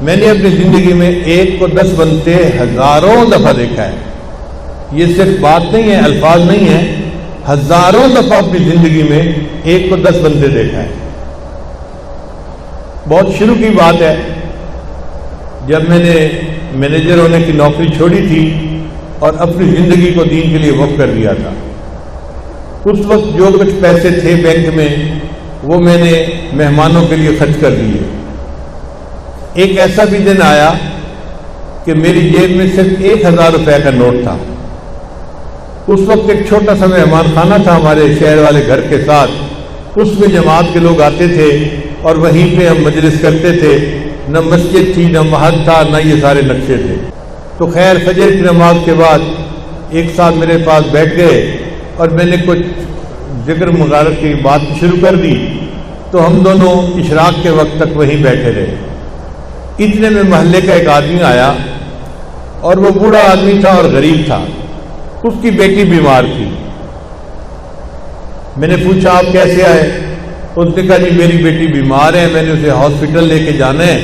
میں نے اپنی زندگی میں 1 کو 10 بنتے ہزاروں دفعہ دیکھا ہے. یہ صرف بات نہیں ہے، الفاظ نہیں ہے، ہزاروں دفعہ اپنی زندگی میں 1 کو 10 بنتے دیکھا ہے. بہت شروع کی بات ہے، جب میں نے مینیجر ہونے کی نوکری چھوڑی تھی اور اپنی زندگی کو دین کے لیے وقف کر دیا تھا. اس وقت جو کچھ پیسے تھے بینک میں وہ میں نے مہمانوں کے لیے خرچ کر دیے. ایک ایسا بھی دن آیا کہ میری جیب میں صرف 1000 روپے کا نوٹ تھا. اس وقت ایک چھوٹا سا مہمان خانہ تھا ہمارے شہر والے گھر کے ساتھ، اس میں جماعت کے لوگ آتے تھے اور وہیں پہ ہم مجلس کرتے تھے. نہ مسجد تھی، نہ محل تھا، نہ یہ سارے نقشے تھے. تو خیر فجر کی نماز کے بعد ایک ساتھ میرے پاس بیٹھ گئے اور میں نے کچھ ذکر مغارت کی بات شروع کر دی. تو ہم دونوں اشراق کے وقت تک وہیں بیٹھے رہے. اتنے میں محلے کا ایک آدمی آیا اور وہ بوڑھا آدمی تھا اور غریب تھا. اس کی بیٹی بیمار تھی. میں نے پوچھا آپ کیسے آئے؟ اس نے کہا جی میری بیٹی بیمار ہے، میں نے اسے ہاسپٹل لے کے جانا ہے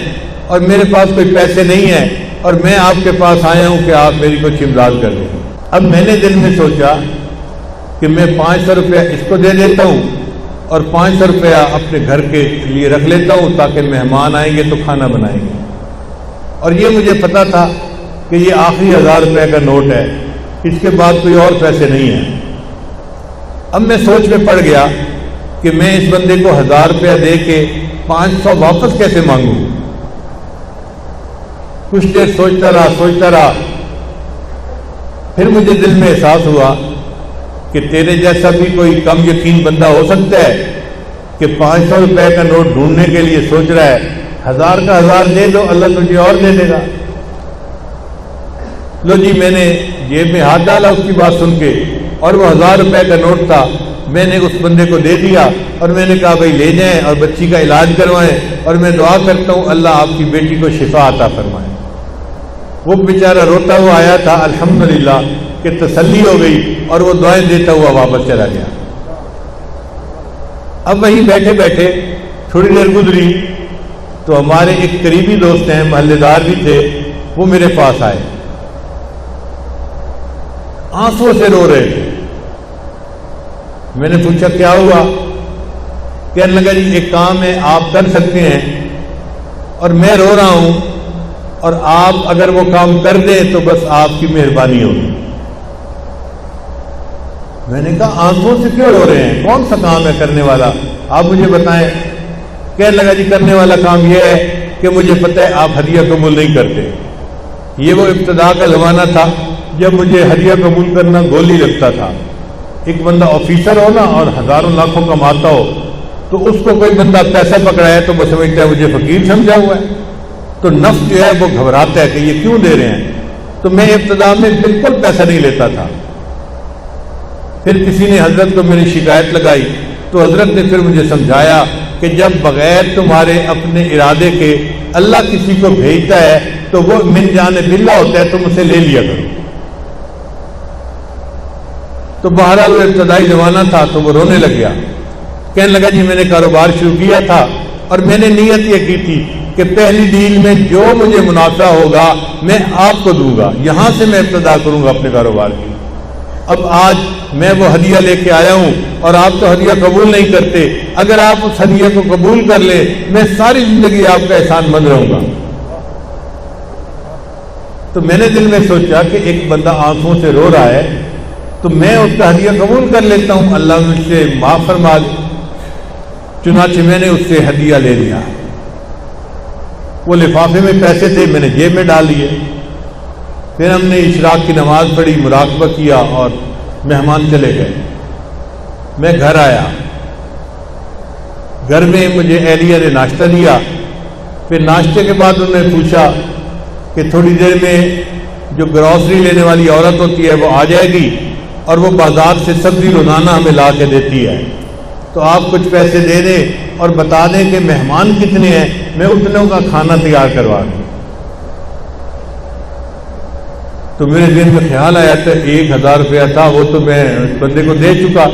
اور میرے پاس کوئی پیسے نہیں ہیں اور میں آپ کے پاس آیا ہوں کہ آپ میری کچھ امداد کر دیں. اب میں نے دل میں سوچا کہ میں 500 روپیہ اس کو دے دیتا ہوں اور 500 روپیہ اپنے گھر کے لیے رکھ لیتا ہوں تاکہ مہمان آئیں گے تو کھانا بنائیں گے. اور یہ مجھے پتا تھا کہ یہ آخری 1000 روپے کا نوٹ ہے، اس کے بعد کوئی اور پیسے نہیں ہیں. اب میں سوچ میں پڑ گیا کہ میں اس بندے کو 1000 روپیہ دے کے 500 واپس کیسے مانگوں. کچھ دیر سوچتا رہا. پھر مجھے دل میں احساس ہوا کہ تیرے جیسا بھی کوئی کم یقین بندہ ہو سکتا ہے کہ 500 روپے کا نوٹ ڈھونڈنے کے لیے سوچ رہا ہے. 1000 کا 1000 دے دو، اللہ تجھے اور دے دے گا. لو جی میں نے جیب میں ہاتھ ڈالا اس کی بات سن کے اور وہ 1000 روپے کا نوٹ تھا. میں نے اس بندے کو دے دیا اور میں نے کہا بھائی لے جائیں اور بچی کا علاج کروائیں اور میں دعا کرتا ہوں اللہ آپ کی بیٹی کو شفا عطا فرمائے. وہ بیچارہ روتا ہوا آیا تھا، الحمدللہ کہ تسلی ہو گئی اور وہ دعائیں دیتا ہوا واپس چلا گیا. اب وہیں بیٹھے بیٹھے تھوڑی دیر گزری تو ہمارے ایک قریبی دوست ہیں، محلے دار بھی تھے، وہ میرے پاس آئے، آنسوں سے رو رہے تھے. میں نے پوچھا کیا ہوا؟ کہنے لگا جی ایک کام ہے آپ کر سکتے ہیں اور میں رو رہا ہوں اور آپ اگر وہ کام کر دیں تو بس آپ کی مہربانی ہوگی. میں نے کہا آنکھوں سے کیوں رو رہے ہیں؟ کون سا کام ہے کرنے والا؟ آپ مجھے بتائیں. کہنے لگا جی کرنے والا کام یہ ہے کہ مجھے پتہ ہے آپ ہدیہ قبول نہیں کرتے. یہ وہ ابتدا کا زمانہ تھا جب مجھے ہدیہ قبول کرنا گولی لگتا تھا. ایک بندہ آفیسر ہو نا اور ہزاروں لاکھوں کماتا ہو تو اس کو کوئی بندہ پیسہ پکڑایا تو وہ سمجھتا ہے مجھے فقیر سمجھا ہوا ہے. تو نفس جو ہے وہ گھبراتا ہے کہ یہ کیوں دے رہے ہیں. تو میں ابتدا میں بالکل پیسہ نہیں لیتا تھا. پھر کسی نے حضرت کو میری شکایت لگائی تو حضرت نے پھر مجھے سمجھایا کہ جب بغیر تمہارے اپنے ارادے کے اللہ کسی کو بھیجتا ہے تو وہ من جانب اللہ ہوتا ہے، تم اسے لے لیا کرو. تو بہرحال وہ ابتدائی زمانہ تھا تو وہ رونے لگ گیا. کہنے لگا جی میں نے کاروبار شروع کیا تھا اور میں نے نیت یہ کی تھی کہ پہلی ڈیل میں جو مجھے منافع ہوگا میں آپ کو دوں گا، یہاں سے میں ابتدا کروں گا اپنے کاروبار کی. اب آج میں وہ ہدیہ لے کے آیا ہوں اور آپ تو ہدیہ قبول نہیں کرتے. اگر آپ اس ہدیہ کو قبول کر لیں میں ساری زندگی آپ کا احسان مند رہوں گا. تو میں نے دل میں سوچا کہ ایک بندہ آنکھوں سے رو رہا ہے تو میں اس کا ہدیہ قبول کر لیتا ہوں، اللہ مجھ سے معاف فرما دے. چنانچہ میں نے اس سے ہدیہ لے لیا. وہ لفافے میں پیسے تھے، میں نے جیب میں ڈال لیے. پھر ہم نے اشراق کی نماز پڑھی، مراقبہ کیا اور مہمان چلے گئے. میں گھر آیا، گھر میں مجھے اہلیہ نے ناشتہ دیا. پھر ناشتے کے بعد انہوں نے پوچھا کہ تھوڑی دیر میں جو گروسری لینے والی عورت ہوتی ہے وہ آ جائے گی اور وہ بازار سے سبزی روزانہ ہمیں لا کے دیتی ہے، تو آپ کچھ پیسے دے دیں اور بتا دیں کہ مہمان کتنے ہیں، میں اتنوں کا کھانا تیار کروا دوں. تو میرے ذہن میں خیال آیا تھا 1000 روپیہ تھا وہ تو میں بندے کو دے چکا.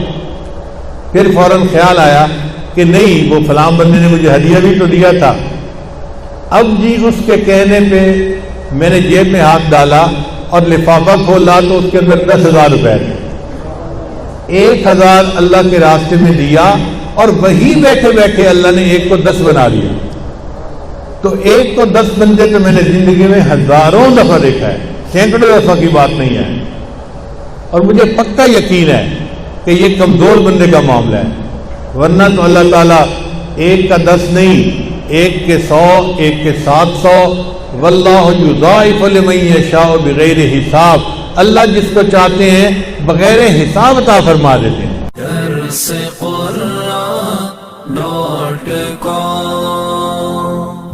پھر فوراً خیال آیا کہ نہیں وہ فلاں بندے نے مجھے ہدیہ بھی تو دیا تھا. اب جی اس کے کہنے پہ میں نے جیب میں ہاتھ ڈالا اور لفافہ کھولا تو اس کے اندر 10,000 روپے تھے. 1,000 اللہ کے راستے میں دیا اور وہی بیٹھے بیٹھے اللہ نے ایک کو 10 بنا دیا. تو ایک کو 10 بندے تو میں نے زندگی میں ہزاروں دفعہ دیکھا ہے, سینکڑوں دفعہ کی بات نہیں ہے. اور مجھے پکا یقین ہے کہ یہ کمزور بندے کا معاملہ ہے, ورنہ تو اللہ تعالیٰ ایک کا 10 نہیں, ایک کے 100, ایک کے 700. واللہ یضاعف لمن یشاء بغیر حساب. اللہ جس کو چاہتے ہیں بغیر حساب عطا فرما دیتے ہیں.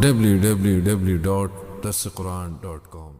www.darsequran.com